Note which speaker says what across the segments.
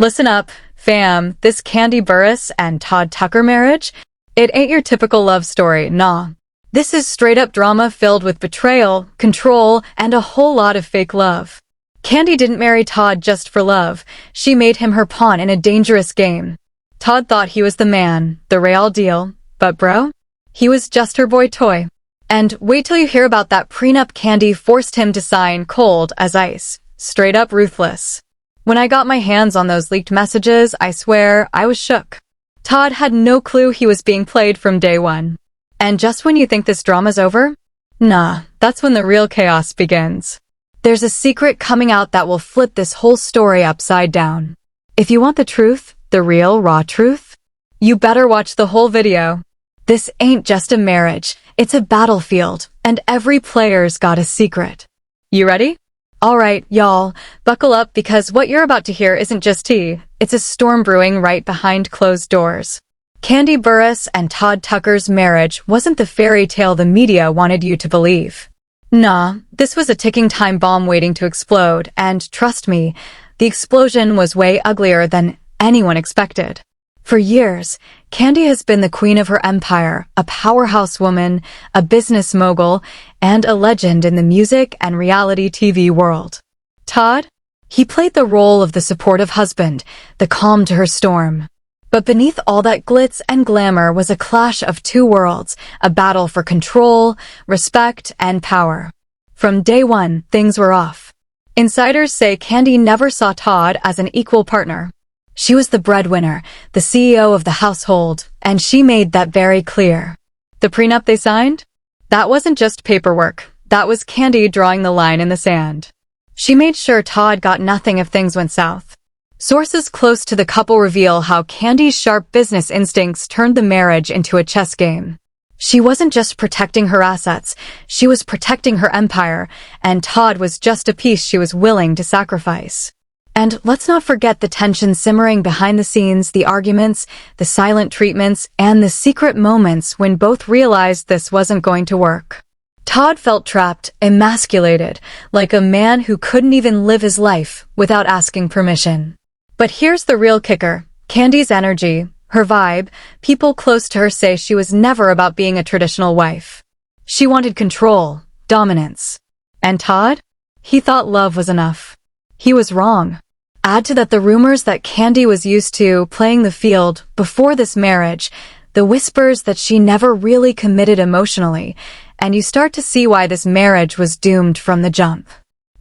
Speaker 1: Listen up, fam. This Kandi Burruss and Todd Tucker marriage, it ain't your typical love story, nah. This is straight-up drama filled with betrayal, control, and a whole lot of fake love. Kandi didn't marry Todd just for love. She made him her pawn in a dangerous game. Todd thought he was the man, the real deal, but bro, he was just her boy toy. And wait till you hear about that prenup Kandi forced him to sign cold as ice. Straight up ruthless. When I got my hands on those leaked messages, I swear, I was shook. Todd had no clue he was being played from day one. And just when you think this drama's over? Nah, that's when the real chaos begins. There's a secret coming out that will flip this whole story upside down. If you want the truth, the real, raw truth, you better watch the whole video. This ain't just a marriage, it's a battlefield, and every player's got a secret. You ready? Alright, y'all, buckle up because what you're about to hear isn't just tea, it's a storm brewing right behind closed doors. Kandi Burruss and Todd Tucker's marriage wasn't the fairy tale the media wanted you to believe. Nah, this was a ticking time bomb waiting to explode, and trust me, the explosion was way uglier than anyone expected. For years, Kandi has been the queen of her empire, a powerhouse woman, a business mogul, and a legend in the music and reality TV world. Todd? He played the role of the supportive husband, the calm to her storm. But beneath all that glitz and glamour was a clash of two worlds, a battle for control, respect, and power. From day one, things were off. Insiders say Kandi never saw Todd as an equal partner. She was the breadwinner, the CEO of the household, and she made that very clear. The prenup they signed? That wasn't just paperwork. That was Kandi drawing the line in the sand. She made sure Todd got nothing if things went south. Sources close to the couple reveal how Kandi's sharp business instincts turned the marriage into a chess game. She wasn't just protecting her assets, she was protecting her empire, and Todd was just a piece she was willing to sacrifice. And let's not forget the tension simmering behind the scenes, the arguments, the silent treatments, and the secret moments when both realized this wasn't going to work. Todd felt trapped, emasculated, like a man who couldn't even live his life without asking permission. But here's the real kicker. Kandi's energy, her vibe, people close to her say she was never about being a traditional wife. She wanted control, dominance. And Todd? He thought love was enough. He was wrong. Add to that the rumors that Kandi was used to playing the field before this marriage, the whispers that she never really committed emotionally, and you start to see why this marriage was doomed from the jump.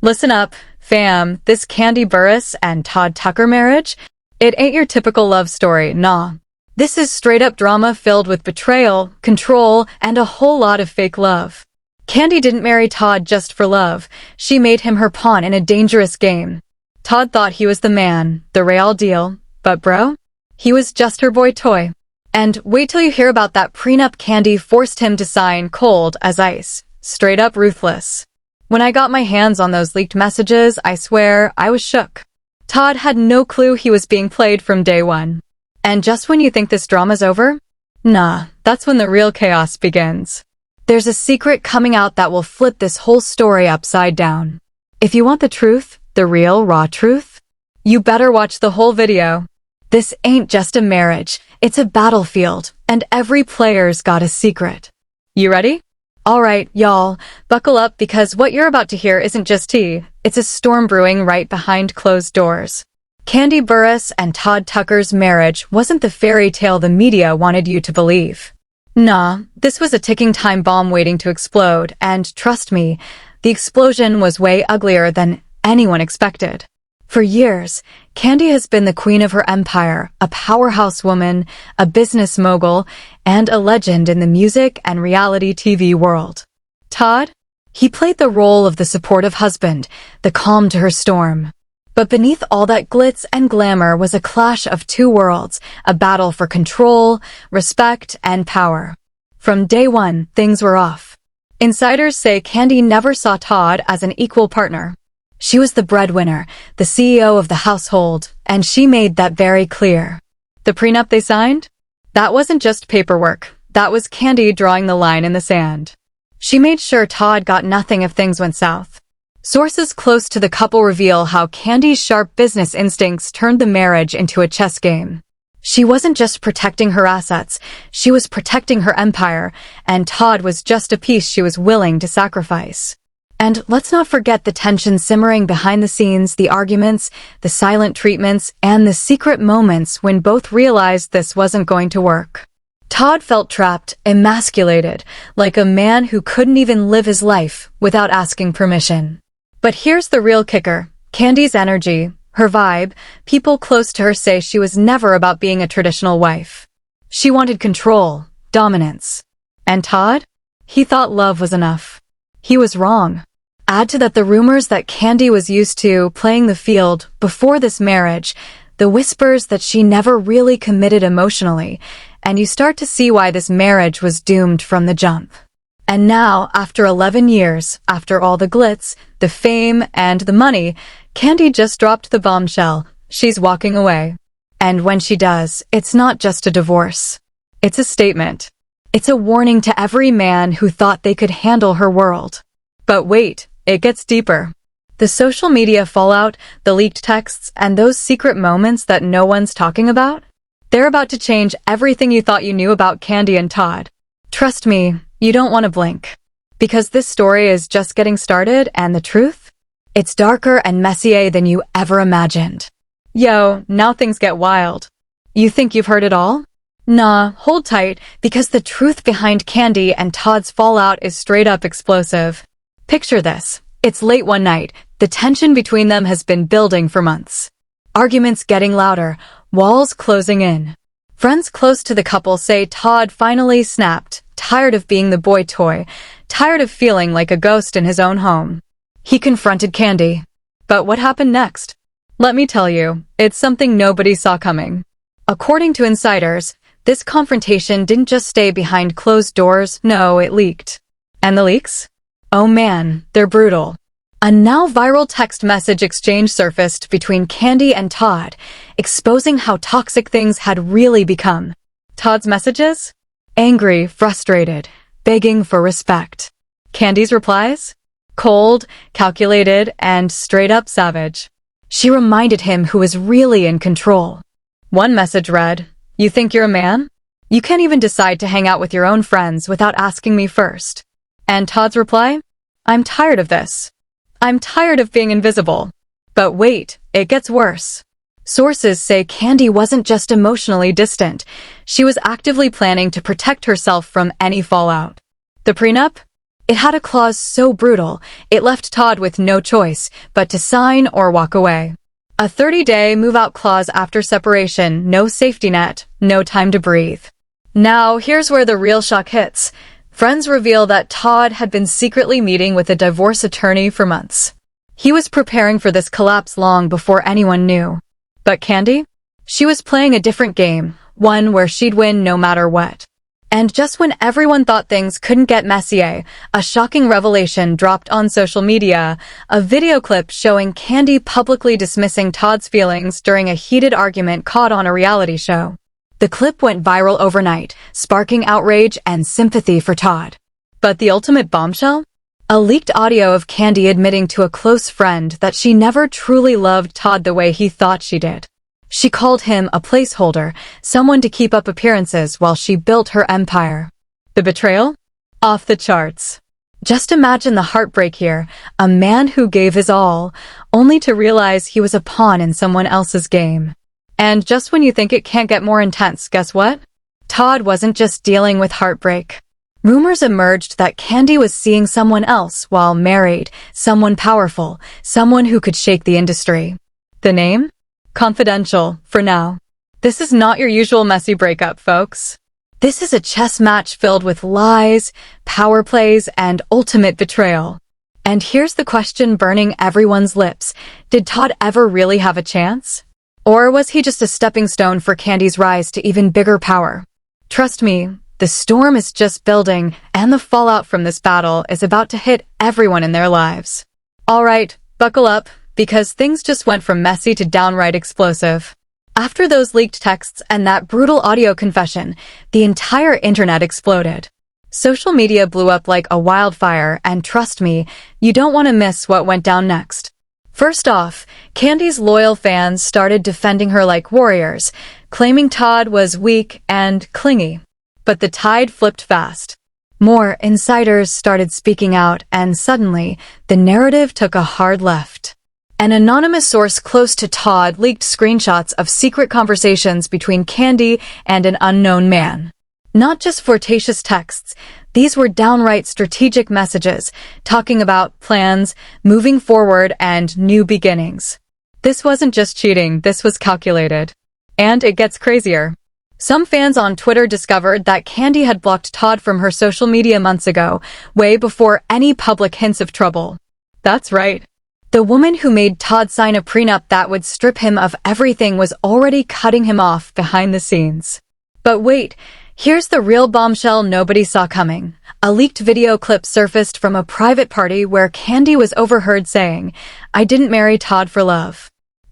Speaker 1: Listen up, fam. This Kandi Burruss and Todd Tucker marriage, it ain't your typical love story, nah. This is straight-up drama filled with betrayal, control, and a whole lot of fake love. Kandi didn't marry Todd just for love. She made him her pawn in a dangerous game. Todd thought he was the man, the real deal, but bro, he was just her boy toy. And wait till you hear about that prenup Kandi forced him to sign cold as ice. Straight up ruthless. When I got my hands on those leaked messages, I swear, I was shook. Todd had no clue he was being played from day one. And just when you think this drama's over? Nah, that's when the real chaos begins. There's a secret coming out that will flip this whole story upside down. If you want the truth, the real, raw truth, you better watch the whole video. This ain't just a marriage, it's a battlefield, and every player's got a secret. You ready? Alright, y'all, buckle up because what you're about to hear isn't just tea, it's a storm brewing right behind closed doors. Kandi Burruss and Todd Tucker's marriage wasn't the fairy tale the media wanted you to believe. Nah, this was a ticking time bomb waiting to explode, and trust me, the explosion was way uglier than anyone expected. For years, Kandi has been the queen of her empire, a powerhouse woman, a business mogul, and a legend in the music and reality TV world. Todd? He played the role of the supportive husband, the calm to her storm. But beneath all that glitz and glamour was a clash of two worlds, a battle for control, respect, and power. From day one, things were off. Insiders say Kandi never saw Todd as an equal partner. She was the breadwinner, the CEO of the household, and she made that very clear. The prenup they signed? That wasn't just paperwork. That was Kandi drawing the line in the sand. She made sure Todd got nothing if things went south. Sources close to the couple reveal how Kandi's sharp business instincts turned the marriage into a chess game. She wasn't just protecting her assets, she was protecting her empire, and Todd was just a piece she was willing to sacrifice. And let's not forget the tension simmering behind the scenes, the arguments, the silent treatments, and the secret moments when both realized this wasn't going to work. Todd felt trapped, emasculated, like a man who couldn't even live his life without asking permission. But here's the real kicker. Kandi's energy, her vibe, people close to her say she was never about being a traditional wife. She wanted control, dominance. And Todd? He thought love was enough. He was wrong. Add to that the rumors that Kandi was used to playing the field before this marriage, the whispers that she never really committed emotionally, and you start to see why this marriage was doomed from the jump. And now, after 11 years, after all the glitz, the fame, and the money, Kandi just dropped the bombshell. She's walking away. And when she does, it's not just a divorce. It's a statement. It's a warning to every man who thought they could handle her world. But wait, it gets deeper. The social media fallout, the leaked texts, and those secret moments that no one's talking about? They're about to change everything you thought you knew about Kandi and Todd. Trust me, you don't want to blink. Because this story is just getting started, and the truth? It's darker and messier than you ever imagined. Yo, now things get wild. You think you've heard it all? Nah, hold tight, because the truth behind Kandi and Todd's fallout is straight up explosive. Picture this. It's late one night. The tension between them has been building for months. Arguments getting louder, walls closing in. Friends close to the couple say Todd finally snapped, tired of being the boy toy, tired of feeling like a ghost in his own home. He confronted Kandi. But what happened next? Let me tell you, it's something nobody saw coming. According to insiders, this confrontation didn't just stay behind closed doors, no, it leaked. And the leaks? Oh man, they're brutal. A now viral text message exchange surfaced between Kandi and Todd, exposing how toxic things had really become. Todd's messages? Angry, frustrated, begging for respect. Kandi's replies? Cold, calculated, and straight up savage. She reminded him who was really in control. One message read, "You think you're a man? You can't even decide to hang out with your own friends without asking me first." And Todd's reply? "I'm tired of this. I'm tired of being invisible." But wait, it gets worse. Sources say Kandi wasn't just emotionally distant. She was actively planning to protect herself from any fallout. The prenup? It had a clause so brutal, it left Todd with no choice but to sign or walk away. A 30-day move-out clause after separation, no safety net, no time to breathe. Now, here's where the real shock hits. Friends reveal that Todd had been secretly meeting with a divorce attorney for months. He was preparing for this collapse long before anyone knew. But Kandi? She was playing a different game, one where she'd win no matter what. And just when everyone thought things couldn't get messier, a shocking revelation dropped on social media, a video clip showing Kandi publicly dismissing Todd's feelings during a heated argument caught on a reality show. The clip went viral overnight, sparking outrage and sympathy for Todd. But the ultimate bombshell? A leaked audio of Kandi admitting to a close friend that she never truly loved Todd the way he thought she did. She called him a placeholder, someone to keep up appearances while she built her empire. The betrayal? Off the charts. Just imagine the heartbreak here, a man who gave his all, only to realize he was a pawn in someone else's game. And just when you think it can't get more intense, guess what? Todd wasn't just dealing with heartbreak. Rumors emerged that Kandi was seeing someone else while married, someone powerful, someone who could shake the industry. The name? Confidential, for now. This is not your usual messy breakup, folks. This is a chess match filled with lies, power plays, and ultimate betrayal. And here's the question burning everyone's lips. Did Todd ever really have a chance? Or was he just a stepping stone for Kandi's rise to even bigger power? Trust me, the storm is just building, and the fallout from this battle is about to hit everyone in their lives. Alright, buckle up, because things just went from messy to downright explosive. After those leaked texts and that brutal audio confession, the entire internet exploded. Social media blew up like a wildfire, and trust me, you don't want to miss what went down next. First off, Kandi's loyal fans started defending her like warriors, claiming Todd was weak and clingy. But the tide flipped fast. More insiders started speaking out, and suddenly, the narrative took a hard left. An anonymous source close to Todd leaked screenshots of secret conversations between Kandi and an unknown man. Not just flirtatious texts, these were downright strategic messages, talking about plans, moving forward, and new beginnings. This wasn't just cheating, this was calculated. And it gets crazier. Some fans on Twitter discovered that Kandi had blocked Todd from her social media months ago, way before any public hints of trouble. That's right. The woman who made Todd sign a prenup that would strip him of everything was already cutting him off behind the scenes. But wait, here's the real bombshell nobody saw coming. A leaked video clip surfaced from a private party where Kandi was overheard saying, "I didn't marry Todd for love.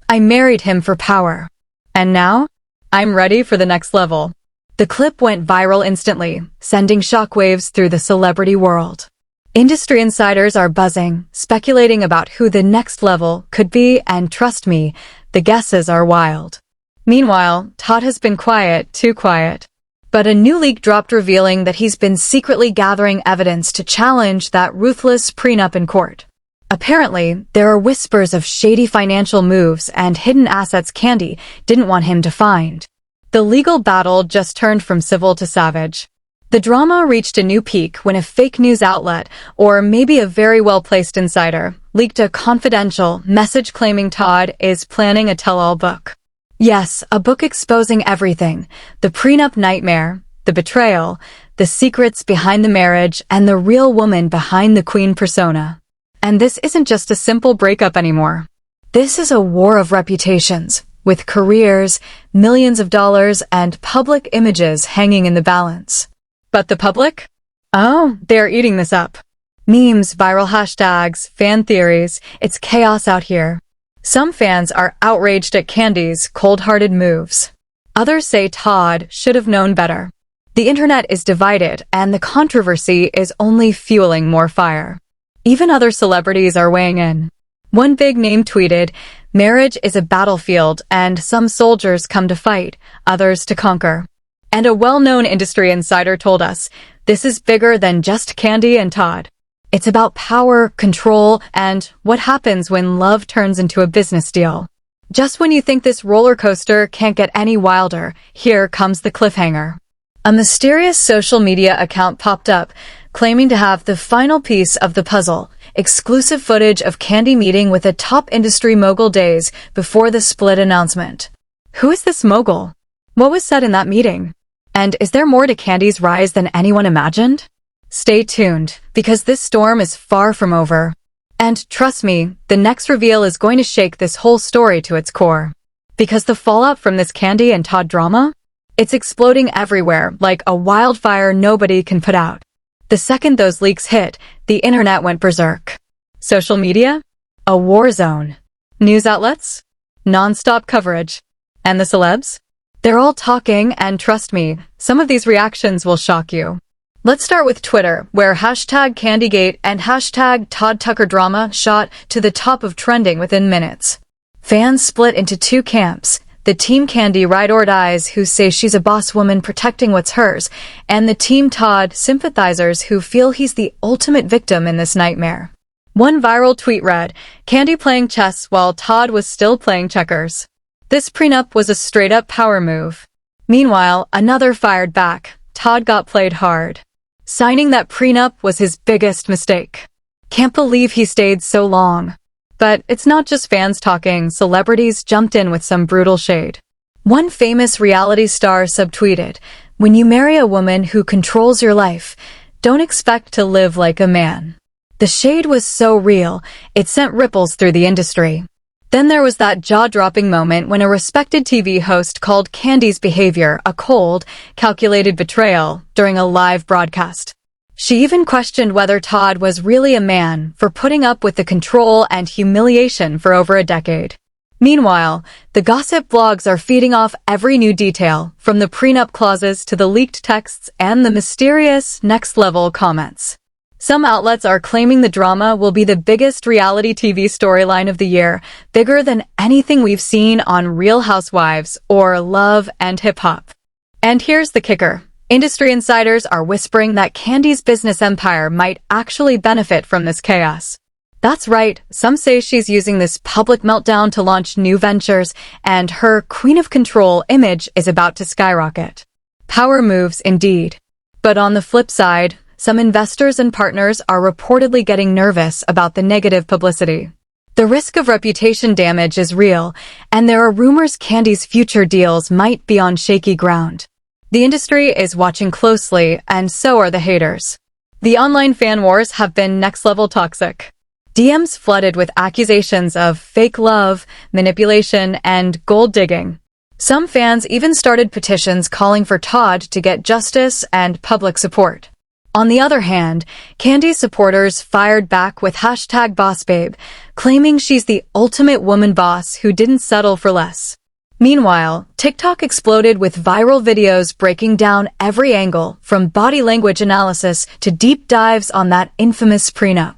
Speaker 1: I married him for power. And now, I'm ready for the next level." The clip went viral instantly, sending shockwaves through the celebrity world. Industry insiders are buzzing, speculating about who the next level could be, and trust me, the guesses are wild. Meanwhile, Todd has been quiet, too quiet. But a new leak dropped revealing that he's been secretly gathering evidence to challenge that ruthless prenup in court. Apparently, there are whispers of shady financial moves and hidden assets Kandi didn't want him to find. The legal battle just turned from civil to savage. The drama reached a new peak when a fake news outlet, or maybe a very well-placed insider, leaked a confidential message claiming Todd is planning a tell-all book. Yes, a book exposing everything: the prenup nightmare, the betrayal, the secrets behind the marriage, and the real woman behind the queen persona. And this isn't just a simple breakup anymore. This is a war of reputations, with careers, millions of dollars, and public images hanging in the balance. But the public? Oh, they're eating this up. Memes, viral hashtags, fan theories, it's chaos out here. Some fans are outraged at Kandi's cold-hearted moves. Others say Todd should have known better. The internet is divided, and the controversy is only fueling more fire. Even other celebrities are weighing in. One big name tweeted, "Marriage is a battlefield, and some soldiers come to fight, others to conquer." And a well-known industry insider told us, "This is bigger than just Kandi and Todd. It's about power, control, and what happens when love turns into a business deal." Just when you think this roller coaster can't get any wilder, here comes the cliffhanger. A mysterious social media account popped up, claiming to have the final piece of the puzzle: exclusive footage of Kandi meeting with a top industry mogul days before the split announcement. Who is this mogul? What was said in that meeting? And is there more to Kandi's rise than anyone imagined? Stay tuned, because this storm is far from over. And trust me, the next reveal is going to shake this whole story to its core. Because the fallout from this Kandi and Todd drama? It's exploding everywhere, like a wildfire nobody can put out. The second those leaks hit, the internet went berserk. Social media? A war zone. News outlets? Non-stop coverage. And the celebs? They're all talking, and trust me, some of these reactions will shock you. Let's start with Twitter, where hashtag Kandygate and hashtag Todd Tucker drama shot to the top of trending within minutes. Fans split into two camps: the Team Kandi ride or dies who say she's a boss woman protecting what's hers, and the Team Todd sympathizers who feel he's the ultimate victim in this nightmare. One viral tweet read, "Kandi playing chess while Todd was still playing checkers." This prenup was a straight-up power move. Meanwhile, another fired back: Todd got played hard. Signing that prenup was his biggest mistake. Can't believe he stayed so long. But it's not just fans talking, celebrities jumped in with some brutal shade. One famous reality star subtweeted, "When you marry a woman who controls your life, don't expect to live like a man." The shade was so real, it sent ripples through the industry. Then there was that jaw-dropping moment when a respected TV host called Kandi's behavior a cold, calculated betrayal during a live broadcast. She even questioned whether Todd was really a man for putting up with the control and humiliation for over a decade. Meanwhile, the gossip blogs are feeding off every new detail, from the prenup clauses to the leaked texts and the mysterious next-level comments. Some outlets are claiming the drama will be the biggest reality TV storyline of the year, bigger than anything we've seen on Real Housewives or Love and Hip Hop. And here's the kicker. Industry insiders are whispering that Kandi's business empire might actually benefit from this chaos. That's right, some say she's using this public meltdown to launch new ventures, and her Queen of Control image is about to skyrocket. Power moves indeed. But on the flip side, some investors and partners are reportedly getting nervous about the negative publicity. The risk of reputation damage is real, and there are rumors Kandi's future deals might be on shaky ground. The industry is watching closely, and so are the haters. The online fan wars have been next-level toxic. DMs flooded with accusations of fake love, manipulation, and gold digging. Some fans even started petitions calling for Todd to get justice and public support. On the other hand, Kandi's supporters fired back with #BossBabe, claiming she's the ultimate woman boss who didn't settle for less. Meanwhile, TikTok exploded with viral videos breaking down every angle, from body language analysis to deep dives on that infamous prenup.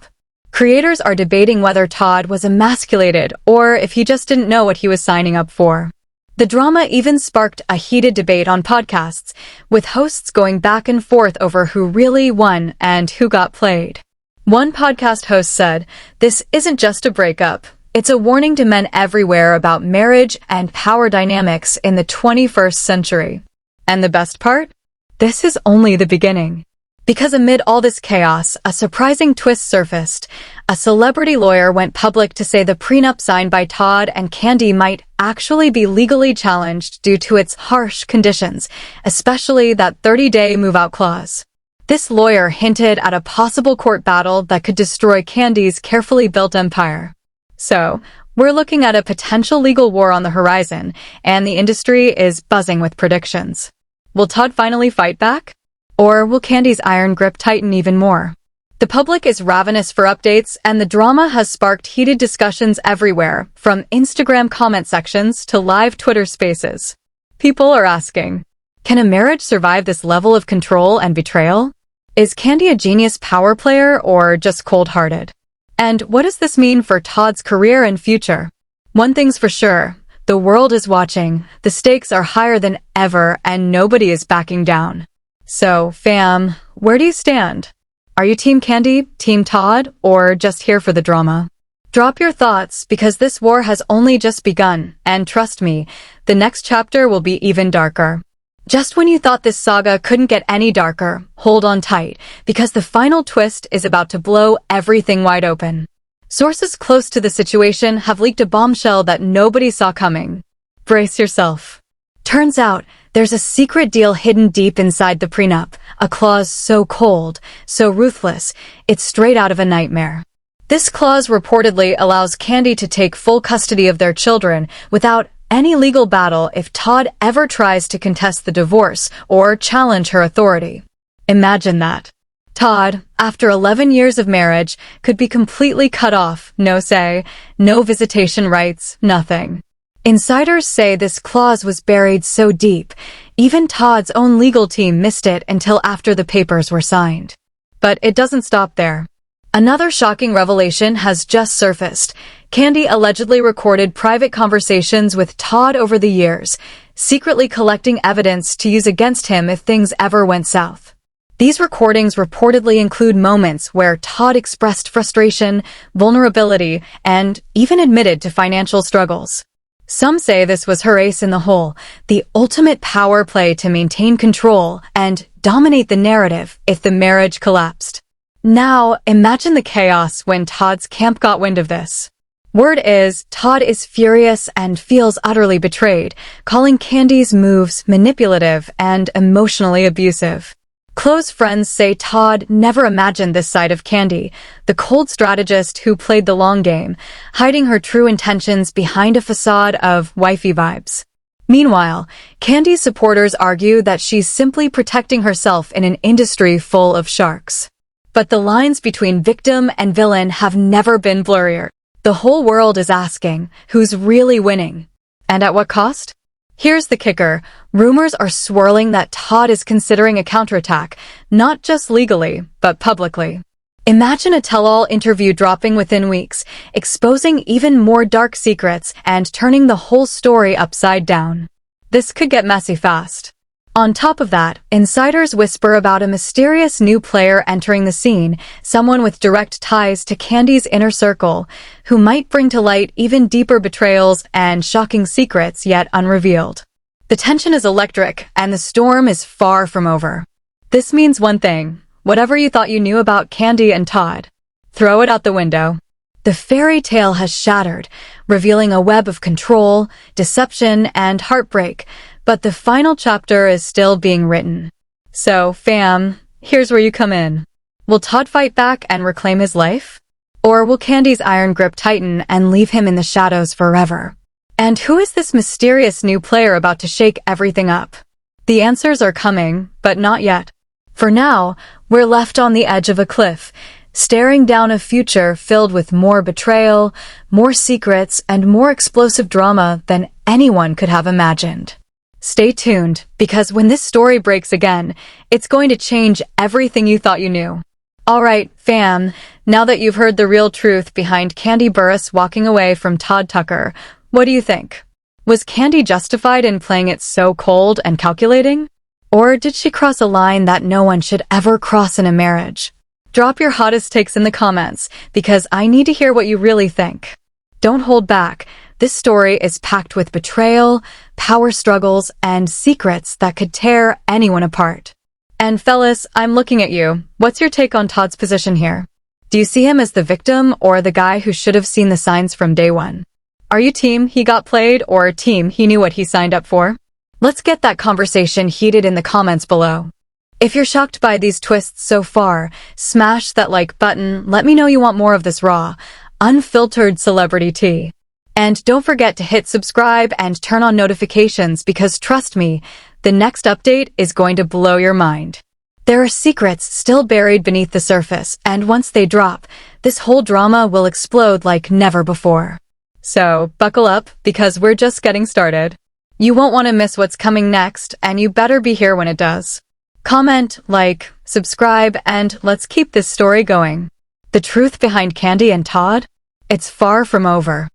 Speaker 1: Creators are debating whether Todd was emasculated or if he just didn't know what he was signing up for. The drama even sparked a heated debate on podcasts, with hosts going back and forth over who really won and who got played. One podcast host said, "This isn't just a breakup. It's a warning to men everywhere about marriage and power dynamics in the 21st century." And the best part? This is only the beginning. Because amid all this chaos, a surprising twist surfaced. A celebrity lawyer went public to say the prenup signed by Todd and Kandi might actually be legally challenged due to its harsh conditions, especially that 30-day move-out clause. This lawyer hinted at a possible court battle that could destroy Kandi's carefully built empire. So, we're looking at a potential legal war on the horizon, and the industry is buzzing with predictions. Will Todd finally fight back? Or will Kandi's iron grip tighten even more? The public is ravenous for updates, and the drama has sparked heated discussions everywhere, from Instagram comment sections to live Twitter spaces. People are asking, can a marriage survive this level of control and betrayal? Is Kandi a genius power player or just cold-hearted? And what does this mean for Todd's career and future? One thing's for sure, the world is watching, the stakes are higher than ever, and nobody is backing down. So, fam, where do you stand? Are you Team Kandi, Team Todd, or just here for the drama? Drop your thoughts, because this war has only just begun, and trust me, the next chapter will be even darker. Just when you thought this saga couldn't get any darker, hold on tight, because the final twist is about to blow everything wide open. Sources close to the situation have leaked a bombshell that nobody saw coming. Brace yourself. Turns out, there's a secret deal hidden deep inside the prenup, a clause so cold, so ruthless, it's straight out of a nightmare. This clause reportedly allows Kandi to take full custody of their children without any legal battle if Todd ever tries to contest the divorce or challenge her authority. Imagine that. Todd, after 11 years of marriage, could be completely cut off, no say, no visitation rights, nothing. Insiders say this clause was buried so deep, even Todd's own legal team missed it until after the papers were signed. But it doesn't stop there. Another shocking revelation has just surfaced. Kandi allegedly recorded private conversations with Todd over the years, secretly collecting evidence to use against him if things ever went south. These recordings reportedly include moments where Todd expressed frustration, vulnerability, and even admitted to financial struggles. Some say this was her ace in the hole, the ultimate power play to maintain control and dominate the narrative if the marriage collapsed. Now, imagine the chaos when Todd's camp got wind of this. Word is, Todd is furious and feels utterly betrayed, calling Kandi's moves manipulative and emotionally abusive. Close friends say Todd never imagined this side of Kandi, the cold strategist who played the long game, hiding her true intentions behind a facade of wifey vibes. Meanwhile, Kandi's supporters argue that she's simply protecting herself in an industry full of sharks. But the lines between victim and villain have never been blurrier. The whole world is asking, who's really winning? And at what cost? Here's the kicker. Rumors are swirling that Todd is considering a counterattack, not just legally, but publicly. Imagine a tell-all interview dropping within weeks, exposing even more dark secrets and turning the whole story upside down. This could get messy fast. On top of that, insiders whisper about a mysterious new player entering the scene, someone with direct ties to Kandi's inner circle, who might bring to light even deeper betrayals and shocking secrets yet unrevealed. The tension is electric, and the storm is far from over. This means one thing. Whatever you thought you knew about Kandi and Todd, throw it out the window. The fairy tale has shattered, revealing a web of control, deception, and heartbreak, but the final chapter is still being written. So, fam, here's where you come in. Will Todd fight back and reclaim his life? Or will Kandi's iron grip tighten and leave him in the shadows forever? And who is this mysterious new player about to shake everything up? The answers are coming, but not yet. For now, we're left on the edge of a cliff, staring down a future filled with more betrayal, more secrets, and more explosive drama than anyone could have imagined. Stay tuned, because when this story breaks again, it's going to change everything you thought you knew. Alright, fam, now that you've heard the real truth behind Kandi Burruss walking away from Todd Tucker, what do you think? Was Kandi justified in playing it so cold and calculating? Or did she cross a line that no one should ever cross in a marriage? Drop your hottest takes in the comments, because I need to hear what you really think. Don't hold back. This story is packed with betrayal, power struggles, and secrets that could tear anyone apart. And fellas, I'm looking at you. What's your take on Todd's position here? Do you see him as the victim or the guy who should have seen the signs from day one? Are you team he got played or team he knew what he signed up for? Let's get that conversation heated in the comments below. If you're shocked by these twists so far, smash that like button. Let me know you want more of this raw, unfiltered celebrity tea. And don't forget to hit subscribe and turn on notifications because trust me, the next update is going to blow your mind. There are secrets still buried beneath the surface, and once they drop, this whole drama will explode like never before. So, buckle up, because we're just getting started. You won't want to miss what's coming next, and you better be here when it does. Comment, like, subscribe, and let's keep this story going. The truth behind Kandi and Todd? It's far from over.